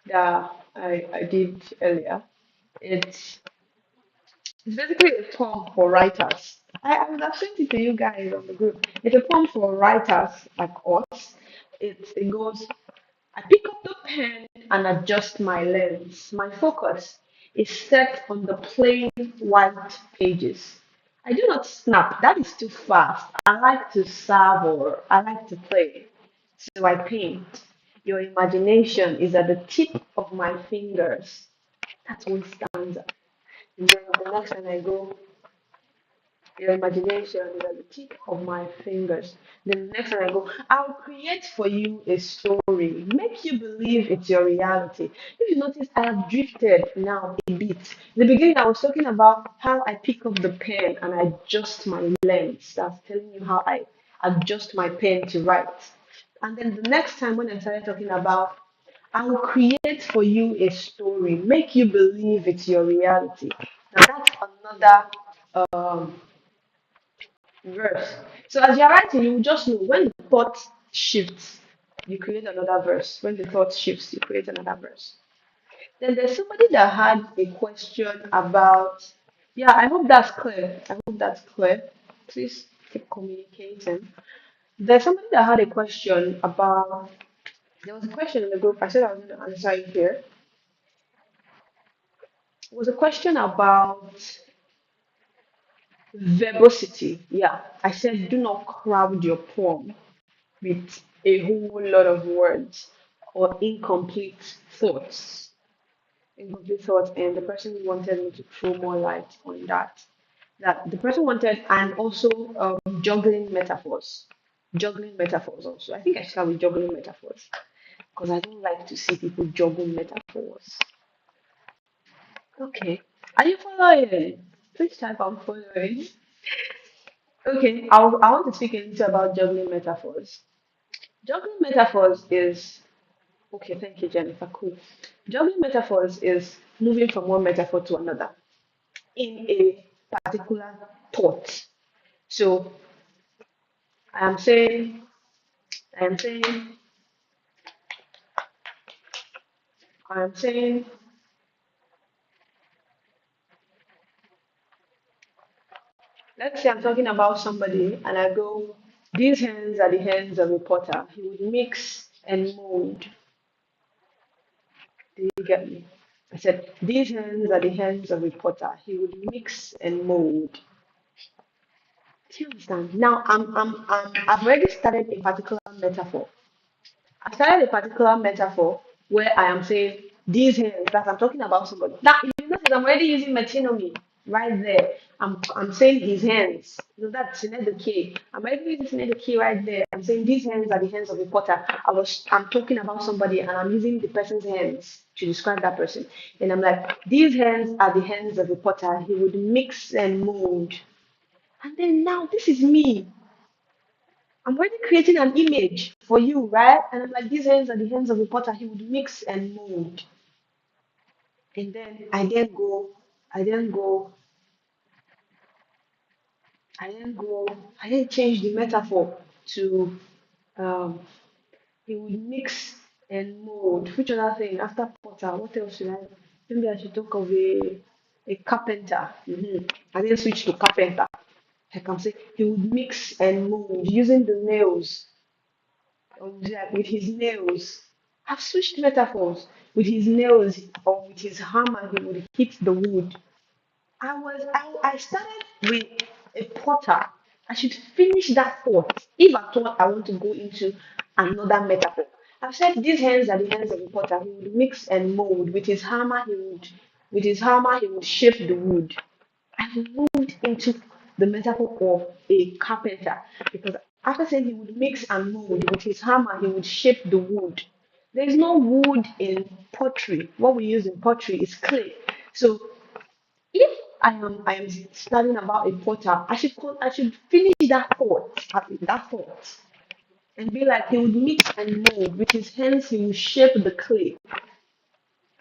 that I did earlier. It's it's basically a poem for writers. I would have sent it to you guys on the group. It's a poem for writers like us. It goes, I pick up the pen and adjust my lens. My focus is set on the plain white pages. I do not snap, that is too fast. I like to savor, I like to play. So I paint. Your imagination is at the tip of my fingers. That's one stanza. And then the next time I go, your imagination is at the tip of my fingers. Then the next time I go, I'll create for you a story, make you believe it's your reality. If you notice, I have drifted now a bit. In the beginning, I was talking about how I pick up the pen and I adjust my lens. That's telling you how I adjust my pen to write. And then the next time when I started talking about, I will create for you a story, make you believe it's your reality. Now that's another um, verse. So as you're writing, you will just know when the thought shifts, you create another verse. When the thought shifts, you create another verse. Then there's somebody that had a question about, yeah, I hope that's clear. I hope that's clear. Please keep communicating. There's somebody that had a question about, there was a question in the group. I said I was going to answer it here. It was a question about verbosity. Yeah, I said do not crowd your poem with a whole lot of words or incomplete thoughts. Incomplete thoughts, and the person wanted me to throw more light on that. That the person wanted, and also juggling metaphors. Juggling metaphors also. I think I start with juggling metaphors because I don't like to see people juggle metaphors. Okay. Are you following? Please type I'm following. Okay, I want to speak a little about juggling metaphors. Juggling metaphors is okay, thank you, Jennifer. Cool. Juggling metaphors is moving from one metaphor to another in a particular thought. So I am saying, I am saying, I am saying, let's say I'm talking about somebody and I go, these hands are the hands of a potter. He would mix and mold. Do you get me? I said, these hands are the hands of a potter. He would mix and mold. Do you understand? Now I've already started a particular metaphor. I started a particular metaphor where I am saying these hands, that I'm talking about somebody. Now, you notice I'm already using metonymy right there. I'm saying his hands. You know, that's the key. I'm already using the key right there. I'm saying these hands are the hands of a potter. I'm talking about somebody and I'm using the person's hands to describe that person. And I'm like, these hands are the hands of a potter. He would mix and mold. And then now this is me. I'm already creating an image for you, right? And I'm like, these hands are the hands of a potter. He would mix and mold. And then I then go, I then change the metaphor to um, he would mix and mold. Which other thing? After potter, what else should I? Maybe I should talk of a carpenter. I then switch to carpenter. I can say he would mix and mold using the nails like with his nails. I've switched metaphors. With his nails or with his hammer, he would hit the wood. I started with a potter. I should finish that thought if I thought I want to go into another metaphor. I've said these hands are the hands of a potter. He would mix and mold. With his hammer he would shape the wood. I've moved into the metaphor of a carpenter because after saying he would mix and mold with his hammer, he would shape the wood. There is no wood in pottery. What we use in pottery is clay. So if I am studying about a potter, I should finish that thought, and be like he would mix and mold with his hands. He will shape the clay.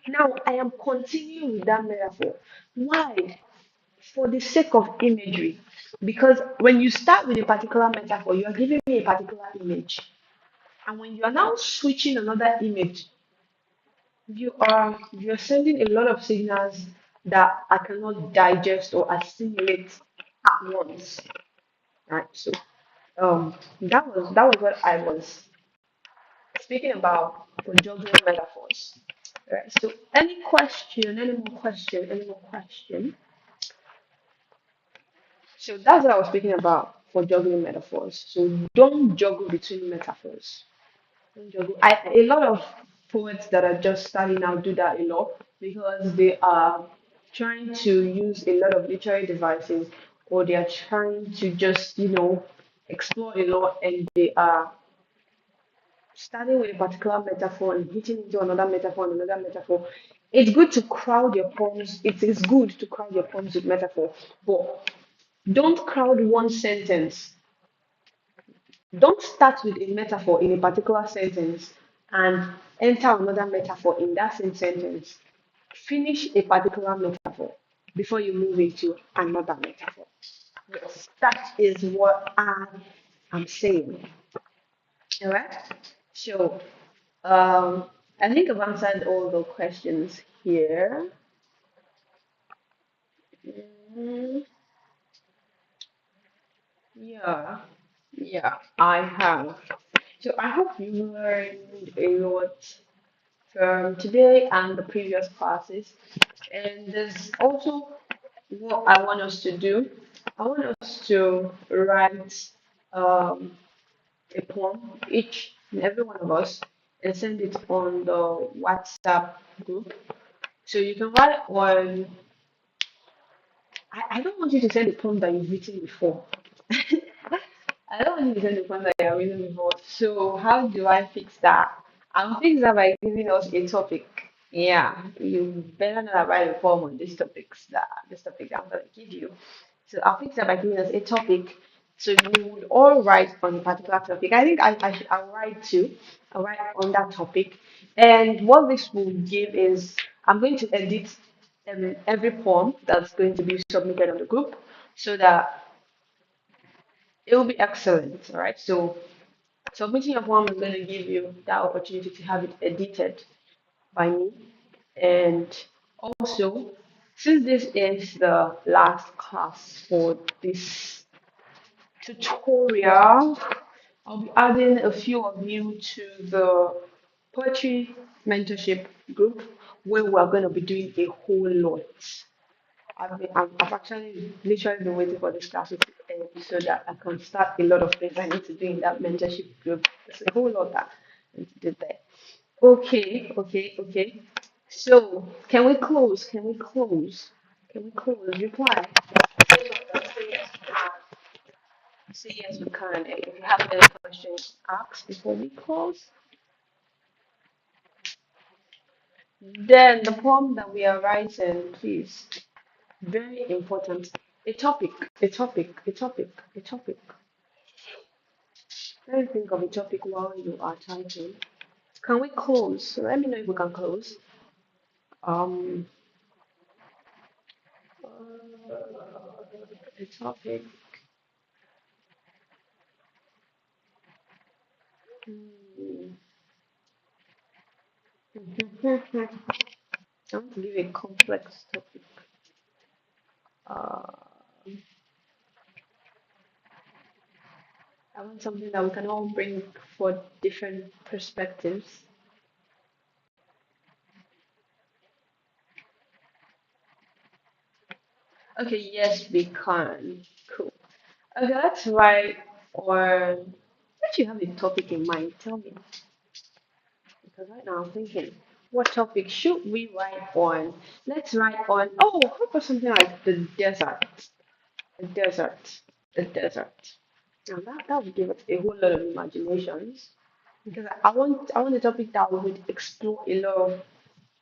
Now I am continuing with that metaphor. Why? For the sake of imagery. Because when you start with a particular metaphor, you are giving me a particular image. And when you are now switching another image, you're sending a lot of signals that I cannot digest or assimilate at once. Right. So that was what I was speaking about for juggling metaphors. Right. So any question, any more question, any more question? So that's what I was speaking about for juggling metaphors. So don't juggle between metaphors. A lot of poets that are just starting out do that a lot because they are trying to use a lot of literary devices, or they are trying to just, explore a lot, and they are starting with a particular metaphor and hitting into another metaphor and another metaphor. It's good to crowd your poems. It is good to crowd your poems with metaphor, but don't crowd one sentence. Don't start with a metaphor in a particular sentence and enter another metaphor in that same sentence. Finish a particular metaphor before you move into another metaphor. Yes, that is what I am saying. All right. So, I think I've answered all the questions here. Mm, yeah, yeah, I have. So I hope you learned a lot from today and the previous classes. And there's also what I want us to do. I want us to write um, a poem, each and every one of us, and send it on the WhatsApp group. So you can write on. I don't want you to send a poem that you've written before. I don't want you to send a poem that you've written before. So how do I fix that? I'll fix that by giving us a topic. Yeah, you better not write a poem on these topics that this topic that I'm gonna give you. So I'll fix that by giving us a topic. So you would all write on a particular topic. I think I'll write too. I'll write on that topic. And what this will give is I'm going to edit every poem that's going to be submitted on the group so that it will be excellent. All right. So submitting your poem is going to give you that opportunity to have it edited by me. And also, since this is the last class for this tutorial, I'll be adding a few of you to the poetry mentorship group where we're going to be doing a whole lot. I've actually literally been waiting for this class to end so that I can start a lot of things I need to do in that mentorship group. There's a whole lot that I need to do there. Okay, okay, okay. So, can we close? Can we close? Can we close? Reply. Say yes, we can. And if you have any questions, ask before we close. Then the poem that we are writing, please. Very important. A topic, a topic, a topic, a topic. Let me think of a topic while you are typing. Can we close? Let me know if we can close. Um, a topic. Hmm. I want to give a complex topic. Uh, I want something that we can all bring for different perspectives. Okay, yes, we can. Cool. Okay, let's write on. Let you have a topic in mind. Tell me, because right now I'm thinking, what topic should we write on? Let's write on. Oh, how about something like the desert? The desert. The desert. Now that would give us a whole lot of imaginations. Because I want a topic that would explore a lot of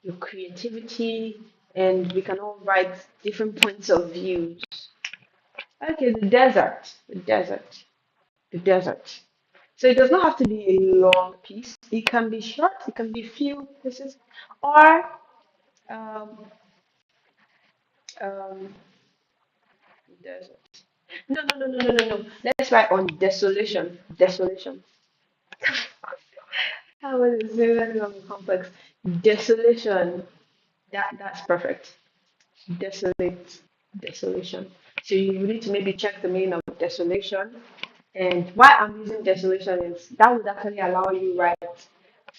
your creativity, and we can all write different points of views. Okay, the desert, the desert, the desert. So it does not have to be a long piece. It can be short. It can be few pieces, or um, um, desert. No, no, no, no, no, no, no. Let's write on desolation. Desolation. How was it very long and complex? Desolation. That's perfect. Desolate, desolation. So you need to maybe check the meaning of desolation. And why I'm using desolation is that would actually allow you write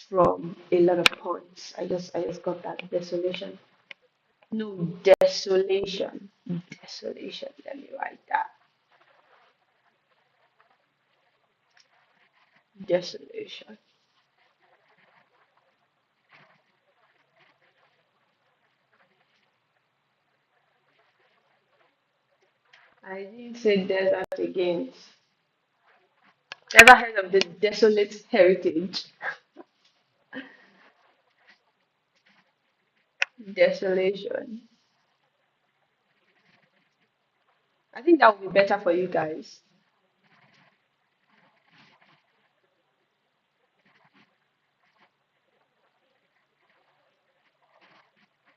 from a lot of points. I just got that desolation. No, desolation. Desolation. Let me write that. Desolation. I didn't say desert again. Ever heard of the desolate heritage? Desolation. I think that would be better for you guys.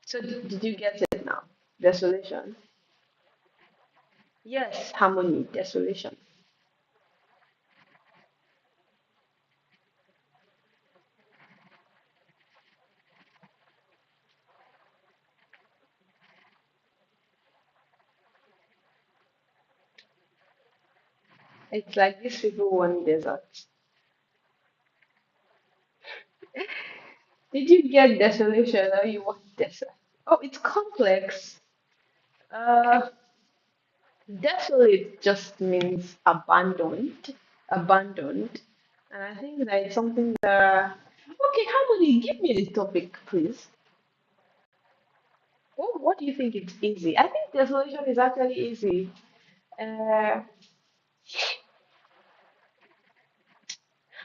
So did you get it now? Desolation. Yes, harmony, desolation. It's like these people want desert. Did you get desolation or you want desert? Oh, it's complex. Uh, Desolate just means abandoned, abandoned. And I think that it's something that, okay, Harmony, give me a topic, please. What do you think it's easy? I think desolation is actually easy. Uh,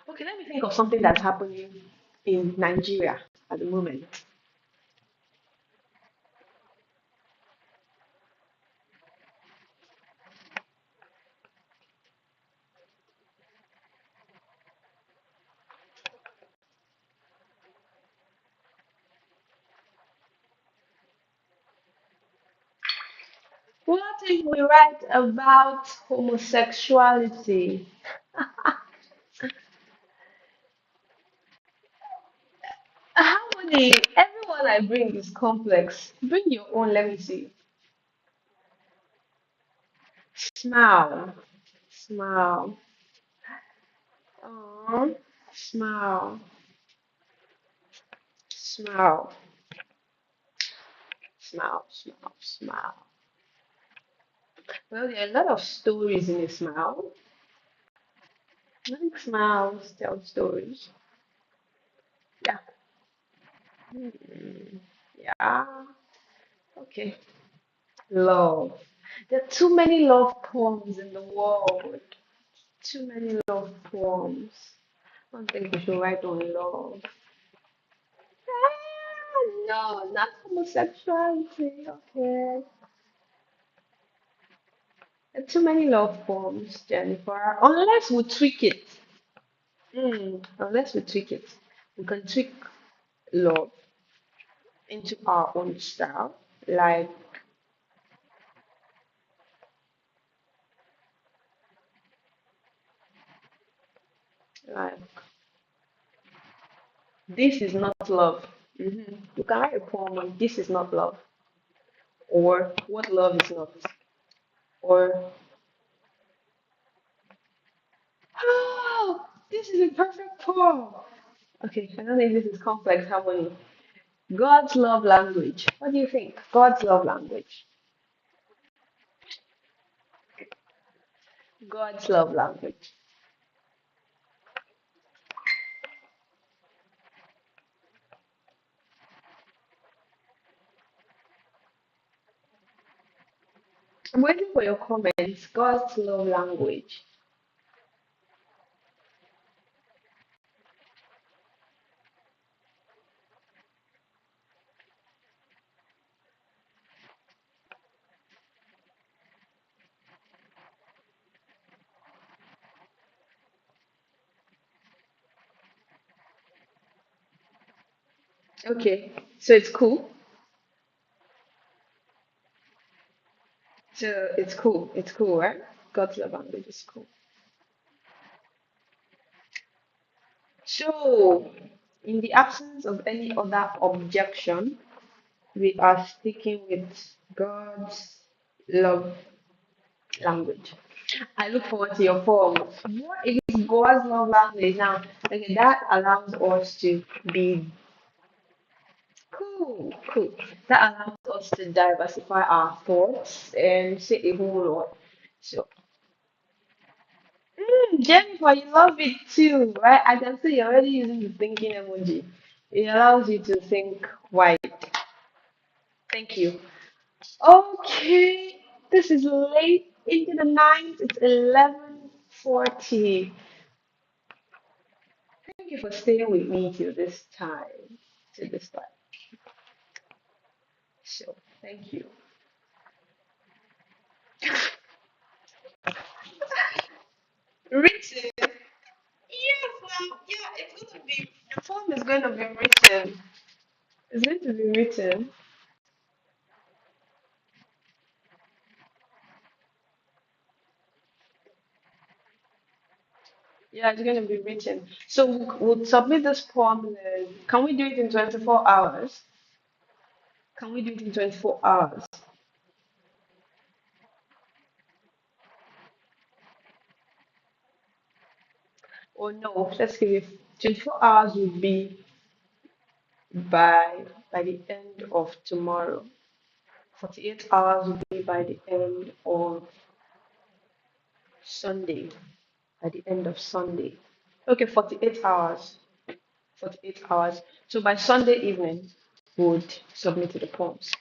okay, let me think of something that's happening in Nigeria at the moment. What if we write about homosexuality? Harmony, everyone I bring is complex. Bring your own, let me see. Smile. Smile. Oh, smile. Smile. Smile. Smile. Smile. Well, there are a lot of stories in a smile. I think smiles tell stories. Yeah. Hmm. Yeah. Okay. Love. There are too many love poems in the world. Too many love poems. I don't think we should write on love. No, not homosexuality. Okay. There are too many love poems, Jennifer. Unless we tweak it. Unless we tweak it. We can tweak love into our own style. Like, like this is not love. You can write a poem on this is not love, or what love is not, or oh, this is a perfect poem. Okay, I don't think this is complex harmony. God's love language. What do you think? God's love language. God's love language. I'm waiting for your comments. God's love language. Okay, so it's cool. So it's cool. It's cool, right? God's love language is cool. So, in the absence of any other objection, we are sticking with God's love language. I look forward to your form. What is God's love language now? Okay, that allows us to be cool, cool. That allows us to diversify our thoughts and say a whole lot. So, Jennifer, you love it too, right? I can see you're already using the thinking emoji. It allows you to think wide. Thank you. Okay, this is late. into the night. It's 11:40. Thank you for staying with me till this time. Till this time. So thank you. Written. Yes, yeah, it's gonna be the poem is going to be written. It's going to be written. Yeah, it's going to be written. So we'll submit this poem. Can we do it in 24 hours? Can we do it in 24 hours? Or no, let's give it 24 hours would be by the end of tomorrow. 48 hours would be by the end of Sunday. By the end of Sunday. Okay, 48 hours. 48 hours. So by Sunday evening, we would submit the poems.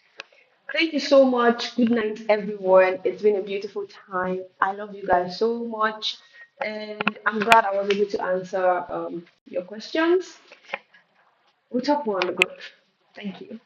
Thank you so much. Good night, everyone. It's been a beautiful time. I love you guys so much. And I'm glad I was able to answer your questions. We'll talk more on the group. Thank you.